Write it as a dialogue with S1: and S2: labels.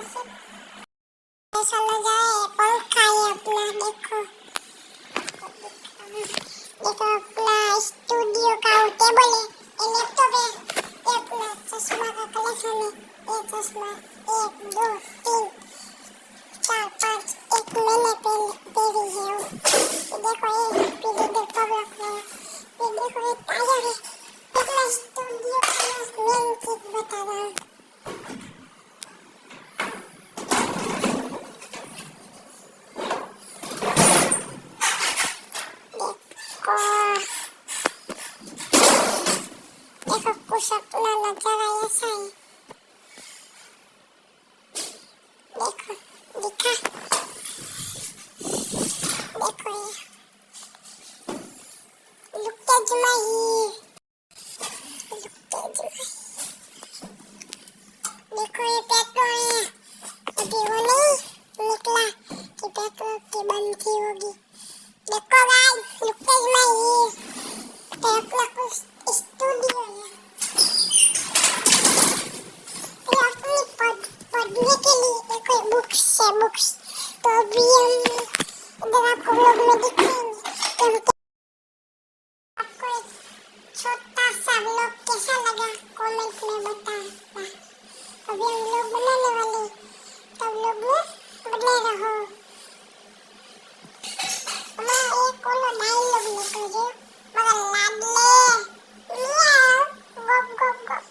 S1: ऐसा लग रहा है पंखा है अपना। देखो देखो अपना स्टूडियो का टेबल है, ये लैपटॉप है, ये अपना चश्मा का कलेक्शन है। ये चश्मा 1 2 3 4 5 एक मैंने पहनी है। ये देखो ये फिर इधर कवर रखा है। ये देखो ये टायर है। अपना स्टूडियो का मेन चीज बता रहा हूँ। देखो कुछ अपना नजारा ऐसा है। देखो दिखा, देखो ये लुक्का जुमाई, लुक्का जुमाई। देखो ये पेट्रोल है, अभी वो नहीं निकला कि पेट्रोल की बनती होगी। देखो गाइस लुक्का जुमाई, ये अपना कुछ स्टूडियो है। पढ़ने के लिए कोई बुक्स है, बुक्स। तो अभी हम इधर आपको व्लॉग में दिखाएंगे कि आपको एक छोटा सा व्लॉग कैसा लगा कमेंट में बताना। अभी हम व्लॉग बनाने वाले, तो व्लॉग में बने रहो। हमारा एक कोलो डायलॉग निकल गया, मगर लाडले मियाओ गप गप गप।